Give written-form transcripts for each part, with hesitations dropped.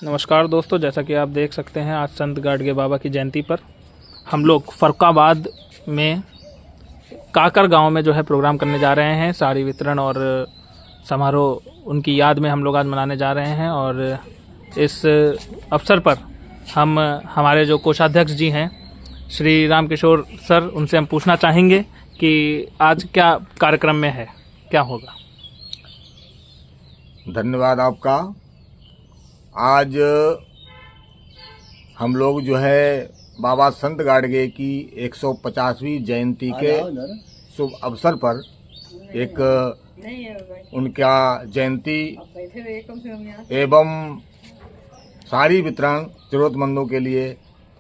नमस्कार दोस्तों, जैसा कि आप देख सकते हैं आज संत गाडगे बाबा की जयंती पर हम लोग फर्रुखाबाद में काकर गांव में जो है प्रोग्राम करने जा रहे हैं। साड़ी वितरण और समारोह उनकी याद में हम लोग आज मनाने जा रहे हैं। और इस अवसर पर हम हमारे जो कोषाध्यक्ष जी हैं श्री रामकिशोर सर, उनसे हम पूछना चाहेंगे कि आज क्या कार्यक्रम में है, क्या होगा। धन्यवाद आपका। आज हम लोग जो है बाबा संत गाडगे की 150वीं जयंती के शुभ अवसर पर एक उनका जयंती एवं साड़ी वितरण जरूरतमंदों के लिए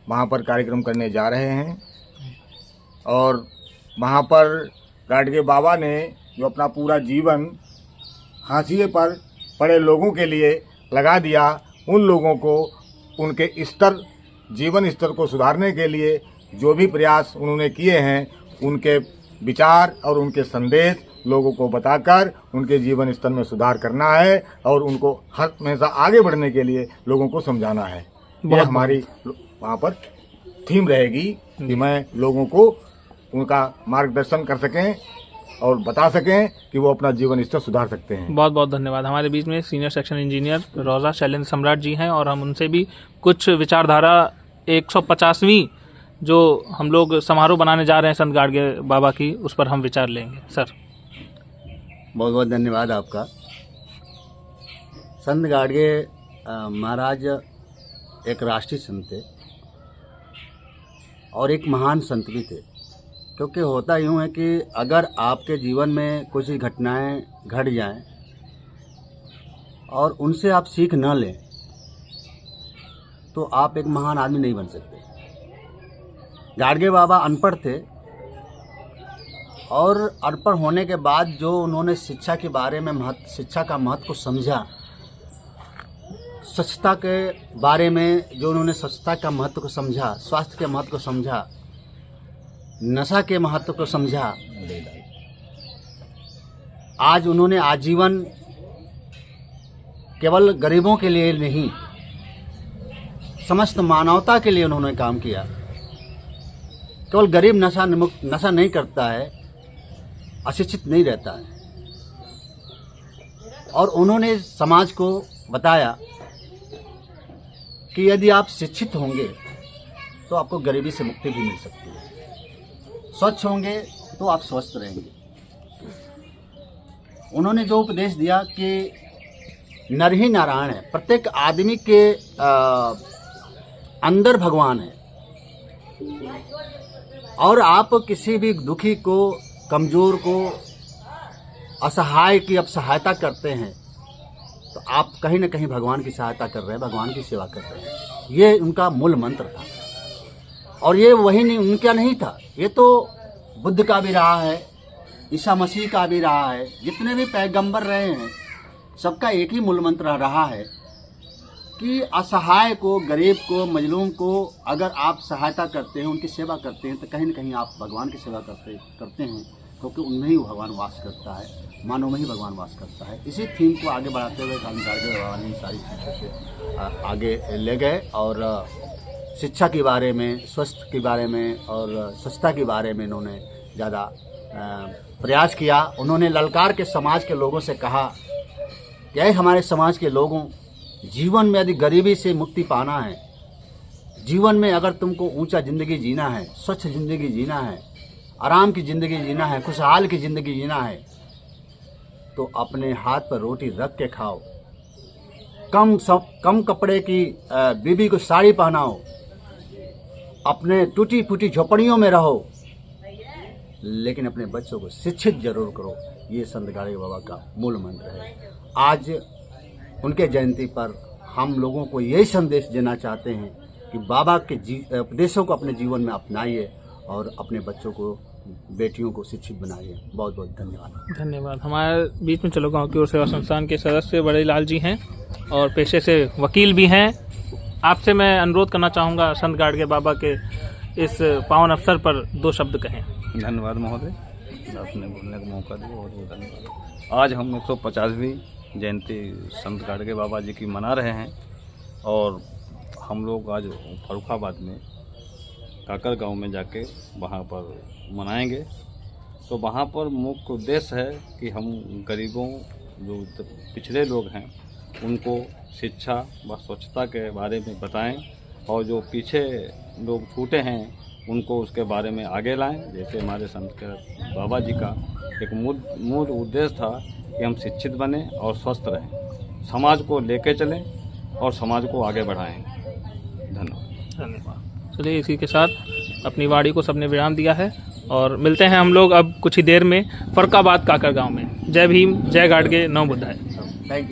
वहाँ पर कार्यक्रम करने जा रहे हैं। और वहाँ पर गाडगे बाबा ने जो अपना पूरा जीवन हाशिए पर पड़े लोगों के लिए लगा दिया, उन लोगों को उनके जीवन स्तर को सुधारने के लिए जो भी प्रयास उन्होंने किए हैं, उनके विचार और उनके संदेश लोगों को बताकर उनके जीवन स्तर में सुधार करना है और उनको हर हमेशा आगे बढ़ने के लिए लोगों को समझाना है। यह हमारी वहाँ पर थीम रहेगी कि मैं लोगों को उनका मार्गदर्शन कर सकें और बता सकें कि वो अपना जीवन स्तर सुधार सकते हैं। बहुत बहुत धन्यवाद। हमारे बीच में सीनियर सेक्शन इंजीनियर रोजा शैलेंद्र सम्राट जी हैं और हम उनसे भी कुछ विचारधारा 150वीं जो हम लोग समारोह बनाने जा रहे हैं संत गाडगे बाबा की, उस पर हम विचार लेंगे। सर बहुत बहुत धन्यवाद आपका। संत गाडगे महाराज एक राष्ट्रीय संत थे और एक महान संत भी थे। क्योंकि होता यूँ है कि अगर आपके जीवन में कुछ घटनाएं घट जाएं और उनसे आप सीख न लें तो आप एक महान आदमी नहीं बन सकते। गाडगे बाबा अनपढ़ थे और अनपढ़ होने के बाद जो उन्होंने शिक्षा के बारे में शिक्षा का महत्व को समझा, स्वच्छता के बारे में जो उन्होंने स्वच्छता का महत्व को समझा, स्वास्थ्य के महत्व को समझा, नशा के महत्व को समझा, आज उन्होंने आजीवन केवल गरीबों के लिए नहीं, समस्त मानवता के लिए उन्होंने काम किया। केवल गरीब नशा नहीं करता है, अशिक्षित नहीं रहता है। और उन्होंने समाज को बताया कि यदि आप शिक्षित होंगे तो आपको गरीबी से मुक्ति भी मिल सकती है, स्वच्छ होंगे तो आप स्वस्थ रहेंगे। उन्होंने जो उपदेश दिया कि नर ही नारायण है, प्रत्येक आदमी के अंदर भगवान है। और आप किसी भी दुखी को, कमज़ोर को, असहाय की आप सहायता करते हैं तो आप कहीं न कहीं भगवान की सहायता कर रहे हैं, भगवान की सेवा कर रहे हैं। ये उनका मूल मंत्र था। और ये वही नहीं, उनका नहीं था, ये तो बुद्ध का भी रहा है, ईसा मसीह का भी रहा है, जितने भी पैगंबर रहे हैं सबका एक ही मूल मंत्र रहा है कि असहाय को, गरीब को, मजलूम को अगर आप सहायता करते हैं, उनकी सेवा करते हैं तो कहीं न कहीं आप भगवान की सेवा करते हैं। क्योंकि उनमें ही भगवान वास करता है, मानव में ही भगवान वास करता है। इसी थीम को आगे बढ़ाते हुए गाडगे बाबा ने सारी चीज़ों से आगे ले गए और शिक्षा के बारे में, स्वास्थ्य के बारे में और स्वच्छता के बारे में इन्होंने ज़्यादा प्रयास किया। उन्होंने ललकार के समाज के लोगों से कहा कि हमारे समाज के लोगों, जीवन में यदि गरीबी से मुक्ति पाना है, जीवन में अगर तुमको ऊंचा ज़िंदगी जीना है, स्वच्छ ज़िंदगी जीना है, आराम की ज़िंदगी जीना है, खुशहाल की ज़िंदगी जीना है, तो अपने हाथ पर रोटी रख के खाओ, कम कपड़े की बीबी को साड़ी पहनाओ, अपने टूटी फूटी झोपड़ियों में रहो, लेकिन अपने बच्चों को शिक्षित जरूर करो। ये संत गाडगे बाबा का मूल मंत्र है। आज उनके जयंती पर हम लोगों को यही संदेश देना चाहते हैं कि बाबा के उपदेशों को अपने जीवन में अपनाइए और अपने बच्चों को, बेटियों को शिक्षित बनाइए। बहुत बहुत धन्यवाद। धन्यवाद। हमारे बीच में चलो गाँव की ओर सेवा संस्थान के सदस्य बड़े लाल जी हैं और पेशे से वकील भी हैं। आपसे मैं अनुरोध करना चाहूँगा संत गाडगे बाबा के इस पावन अवसर पर दो शब्द कहें। धन्यवाद महोदय, आपने बोलने का मौका दिया, बहुत बहुत धन्यवाद। आज हम 150वीं जयंती संत गाडगे बाबा जी की मना रहे हैं और हम लोग आज फर्रुखाबाद में काकर गांव में जाके वहाँ पर मनाएंगे। तो वहाँ पर मुख्य उद्देश्य है कि हम गरीबों जो पिछड़े लोग हैं उनको शिक्षा व स्वच्छता के बारे में बताएं और जो पीछे लोग छूटे हैं उनको उसके बारे में आगे लाएं। जैसे हमारे संत के बाबा जी का एक मूल उद्देश्य था कि हम शिक्षित बने और स्वस्थ रहें, समाज को लेके चलें और समाज को आगे बढ़ाएं। धन्यवाद। चलिए इसी के साथ अपनी वाणी को सबने विराम दिया है और मिलते हैं हम लोग अब कुछ ही देर में फर्रुखाबाद काकर गांव में। जय भीम, जय गाडगे, नमो बुद्धाय।